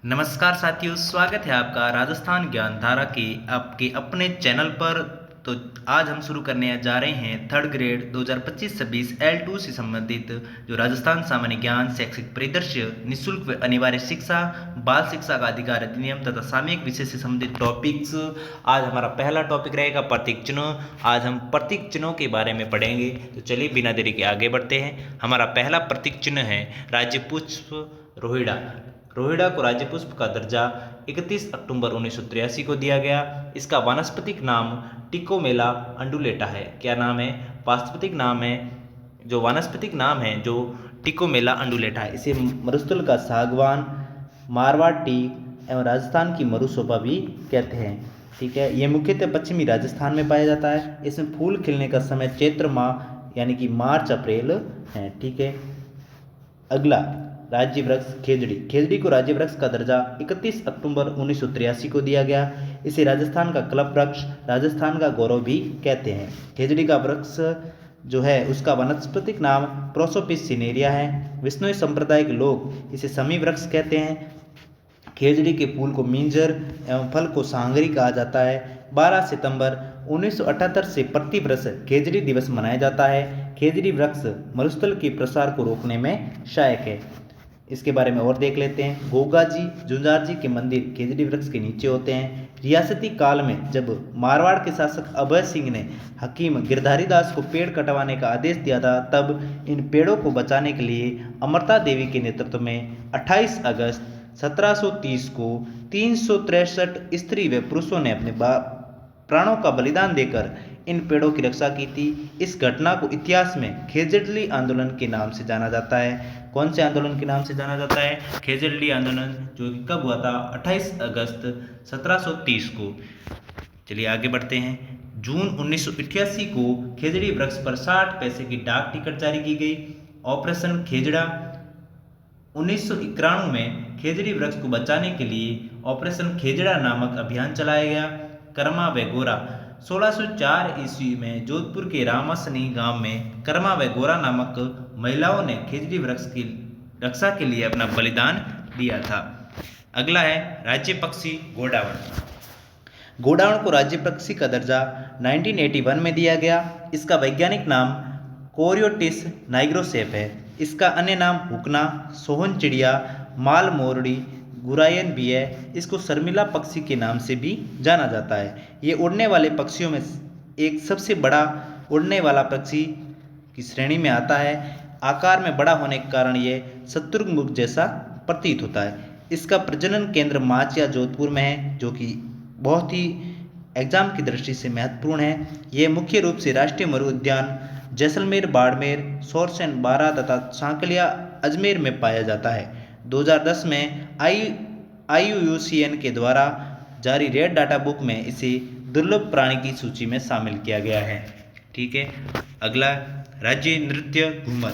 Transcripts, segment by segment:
नमस्कार साथियों, स्वागत है आपका राजस्थान ज्ञान धारा के आपके अपने चैनल पर। तो आज हम शुरू करने जा रहे हैं थर्ड ग्रेड 2025-26 L2 से संबंधित जो राजस्थान सामान्य ज्ञान शैक्षिक परिदृश्य निःशुल्क व अनिवार्य शिक्षा बाल शिक्षा का अधिकार अधिनियम तथा सामयिक विषय से संबंधित टॉपिक्स। आज हमारा पहला टॉपिक रहेगा प्रतीक चिन्ह। आज हम प्रतीक चिन्हों के बारे में पढ़ेंगे। तो चलिए बिना देरी के आगे बढ़ते हैं। हमारा पहला प्रतीक चिन्ह है राज्य पुष्प रोहिड़ा। रोहिड़ा को राज्य पुष्प का दर्जा 31 अक्टूबर 1983 को दिया गया। इसका वानस्पतिक नाम टिकोमेला अंडुलेटा है। क्या नाम है? वानस्पतिक नाम है जो वानस्पतिक नाम है जो टिकोमेला अंडुलेटा है। इसे मरुस्थल का सागवान, मारवाड़ टीक एवं राजस्थान की मरुसोपा भी कहते हैं। ठीक है, यह मुख्यतः पश्चिमी राजस्थान में पाया जाता है। इसमें फूल खिलने का समय चैत्र माह यानी कि मार्च अप्रैल है। ठीक है, अगला राज्य वृक्ष खेजड़ी। खेजड़ी को राज्य वृक्ष का दर्जा 31 अक्टूबर 1983 को दिया गया। इसे राजस्थान का कल्प वृक्ष, राजस्थान का गौरव भी कहते हैं। खेजड़ी का वृक्ष जो है उसका वानस्पतिक नाम प्रोसोपिस सिनेरिया है। विष्णुई संप्रदाय के लोग इसे समी वृक्ष कहते हैं। खेजड़ी के फूल को मिंजर एवं फल को सांगरी कहा जाता है। 12 सितंबर 1978 से प्रति वर्ष खेजड़ी दिवस मनाया जाता है। खेजड़ी वृक्ष मरुस्थल के प्रसार को रोकने में सहायक है। इसके बारे में और देख लेते हैं। गोगा जी, जुंजार जी के मंदिर खेजड़ी वृक्ष के नीचे होते हैं। रियासती काल में जब मारवाड़ के शासक अभय सिंह ने हकीम गिरधारी दास को पेड़ कटवाने का आदेश दिया था, तब इन पेड़ों को बचाने के लिए अमृता देवी के नेतृत्व में 28 अगस्त 1730 को 363 स्त्री व पुरुषों ने अपने प्राणों का बलिदान देकर इन पेड़ों की रक्षा की थी। इस घटना को इतिहास में खेजड़ली आंदोलन के नाम से जाना जाता है। कौन से आंदोलन के नाम से जाना जाता है? खेजड़ली आंदोलन, जो कि कब हुआ था? 28 अगस्त 1730 को। चलिए आगे बढ़ते हैं। जून 1988 को खेजड़ी वृक्ष पर 60 पैसे की डाक टिकट जारी की गई। ऑपरेशन खेजड़ा। 1991 में खेजड़ी वृक्ष को बचाने के लिए ऑपरेशन खेजड़ा नामक अभियान चलाया गया। कर्मा व गोरा। 1604 ईस्वी में जोधपुर के रामासनी गांव में कर्मा व गोरा नामक महिलाओं ने खेजड़ी वृक्ष की रक्षा के लिए अपना बलिदान दिया था। अगला है राज्य पक्षी गोडावण। गोडावण को राज्य पक्षी का दर्जा 1981 में दिया गया। इसका वैज्ञानिक नाम कोरियोटिस नाइग्रोसेप है। इसका अन्य नाम हुकना, सोहन चिड़िया, माल मोरडी, गुरायन भी है। इसको शर्मिला पक्षी के नाम से भी जाना जाता है। ये उड़ने वाले पक्षियों में एक सबसे बड़ा उड़ने वाला पक्षी की श्रेणी में आता है। आकार में बड़ा होने के कारण ये शत्रुमुख जैसा प्रतीत होता है। इसका प्रजनन केंद्र माच या जोधपुर में है, जो कि बहुत ही एग्जाम की दृष्टि से महत्वपूर्ण है। ये मुख्य रूप से राष्ट्रीय मरु उद्यान जैसलमेर, बाड़मेर, सोरसन, बारा तथा सांकलिया, अजमेर में पाया जाता है। 2010 में IUCN के द्वारा जारी रेड डाटा बुक में इसे दुर्लभ प्राणी की सूची में शामिल किया गया है। ठीक है, अगला राज्य नृत्य घूमर।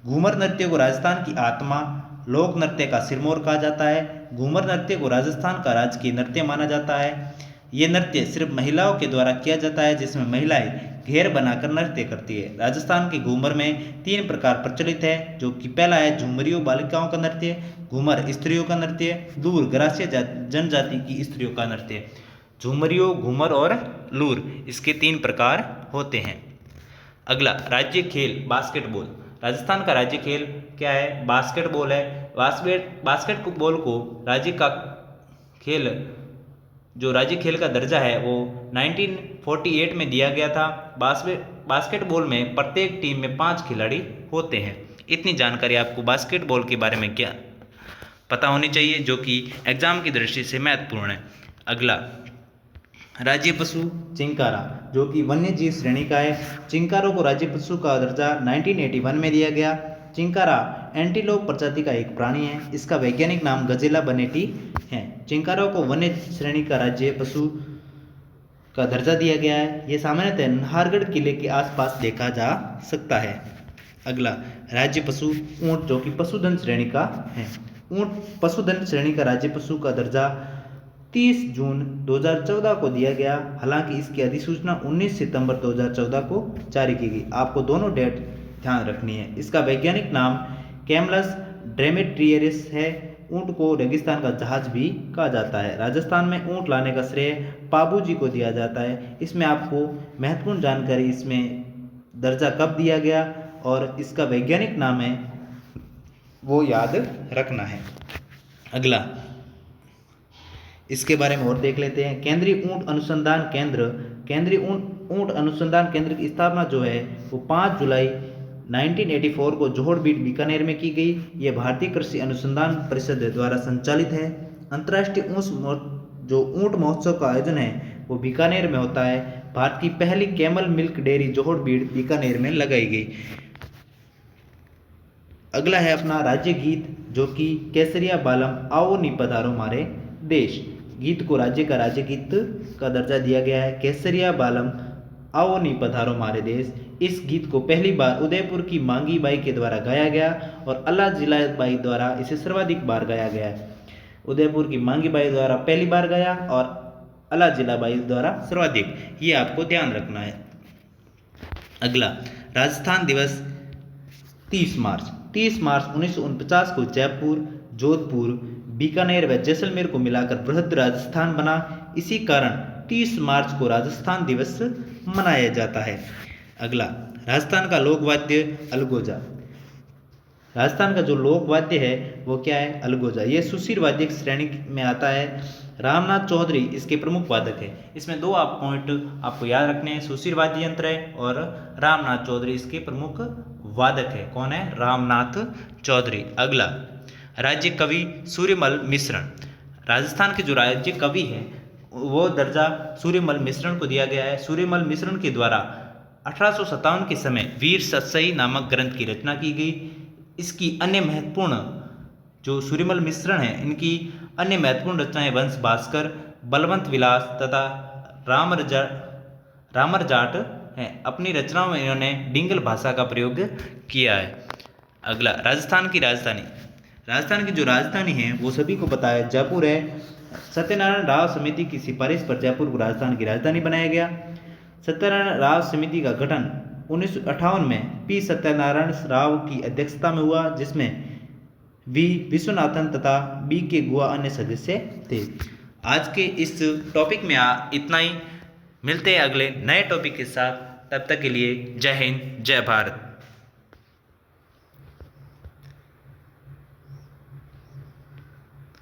घूमर नृत्य को राजस्थान की आत्मा, लोक नृत्य का सिरमौर कहा जाता है। घूमर नृत्य को राजस्थान का राजकीय नृत्य माना जाता है। ये नृत्य सिर्फ महिलाओं के द्वारा किया जाता है, जिसमें महिलाएं घेर बनाकर नृत्य करती है। राजस्थान के घूमर में 3 प्रकार प्रचलित है, जो कि पहला है झुमरियों बालिकाओं का नृत्य, घूमर स्त्रियों का नृत्य, लूर ग्रासीय जनजाति की स्त्रियों का नृत्य। झुमरियों, घूमर और लूर, इसके 3 प्रकार होते हैं। अगला राज्य खेल बास्केटबॉल। राजस्थान का राज्य खेल क्या है? बास्केटबॉल है। बास्केटबॉल को राज्य का खेल जो राज्य खेल का दर्जा है वो 1948 में दिया गया था। बास्केटबॉल में प्रत्येक टीम में 5 खिलाड़ी होते हैं। इतनी जानकारी आपको बास्केटबॉल के बारे में क्या पता होनी चाहिए, जो कि एग्जाम की दृष्टि से महत्वपूर्ण है। अगला राज्य पशु चिंकारा, जो कि वन्य जीव श्रेणी का है। चिंकारों को राज्य पशु का दर्जा 1981 में दिया गया। चिंकारा एंटीलोप प्रजाति का एक प्राणी है। इसका वैज्ञानिक नाम गजेला बनेटी है। चिंकारों को वन्य श्रेणी का राज्य पशु का दर्जा दिया गया है। ये सामान्यतः नाहरगढ़ किले के आसपास देखा जा सकता है। अगला राज्य पशु ऊंट, जो कि पशुधन श्रेणी का है। ऊंट पशुधन श्रेणी का राज्य पशु का दर्जा 30 जून 2014 को दिया गया। हालांकि इसकी अधिसूचना 19 सितंबर 2014 को जारी की गई। आपको दोनों डेट ध्यान रखनी है। इसका वैज्ञानिक नाम कैमलस ड्रेमेट्रियरिस है। ऊँट को रेगिस्तान का जहाज भी कहा जाता है। राजस्थान में ऊँट लाने का श्रेय पाबू जी को दिया जाता है। इसमें आपको महत्वपूर्ण जानकारी, इसमें दर्जा कब दिया गया और इसका वैज्ञानिक नाम है वो याद रखना है। अगला इसके बारे में और देख लेते हैं। केंद्रीय ऊँट अनुसंधान केंद्र, केंद्रीय ऊँट अनुसंधान केंद्र की स्थापना जो है वो 5 जुलाई 1984 को जोहड़बीड़ बीकानेर में की गई। यह भारतीय कृषि अनुसंधान परिषद द्वारा संचालित है। अंतर्राष्ट्रीय जो ऊँट महोत्सव का आयोजन है वो बीकानेर में होता है। भारत की पहली कैमल मिल्क डेयरी जोहड़बीड़ बीकानेर में लगाई गई। अगला है अपना राज्य गीत, जो कि केसरिया बालम आओ नी पधारो मारे देश। गीत को राज्य का राज्य गीत का दर्जा दिया गया है। केसरिया बालम आओ नी पधारो मारे देश। इस गीत को पहली बार उदयपुर की मांगी बाई के द्वारा गाया गया और अल्लाह जिला बाई द्वारा इसे सर्वाधिक बार गाया गया है। उदयपुर की मांगी बाई द्वारा पहली बार गाया और अल्लाह जिला बाई द्वारा सर्वाधिक, ये आपको ध्यान रखना है। अगला राजस्थान दिवस 30 मार्च 1949 को जयपुर, जोधपुर, बीकानेर व जैसलमेर को मिलाकर बृहद राजस्थान बना। इसी कारण 30 मार्च को राजस्थान दिवस मनाया जाता है। अगला राजस्थान का लोकवाद्य अलगोजा। राजस्थान का जो लोकवाद्य है वो क्या है? अलगोजा। ये सुशीर वाद्य की श्रेणी में आता है। रामनाथ चौधरी इसके प्रमुख वादक है। इसमें दो आप पॉइंट आपको याद रखने हैं, सुशीर वाद्य यंत्र है और रामनाथ चौधरी इसके प्रमुख वादक है। कौन है? रामनाथ चौधरी। अगला राज्य कवि सूर्यमल मिश्रण। राजस्थान के जो राज्य कवि है वो दर्जा सूर्यमल मिश्रण को दिया गया है। सूर्यमल मिश्रण के द्वारा 1857 के समय वीर सतसई नामक ग्रंथ की रचना की गई। इसकी अन्य महत्वपूर्ण जो सूर्यमल मिश्रण है, इनकी अन्य महत्वपूर्ण रचनाएं वंश भास्कर, बलवंत विलास तथा रामर जाट हैं। अपनी रचनाओं में इन्होंने डिंगल भाषा का प्रयोग किया है। अगला राजस्थान की राजधानी। राजस्थान की जो राजधानी है वो सभी को पता है, जयपुर है। सत्यनारायण राव समिति की सिफारिश पर जयपुर को राजस्थान की राजधानी बनाया गया। सत्यनारायण राव समिति का गठन 1958 में पी सत्यनारायण राव की अध्यक्षता में हुआ, जिसमें वी विश्वनाथन तथा बी के गुआ अन्य सदस्य थे। आज के इस टॉपिक में इतना ही। मिलते हैं अगले नए टॉपिक के साथ। तब तक के लिए जय हिंद, जय भारत।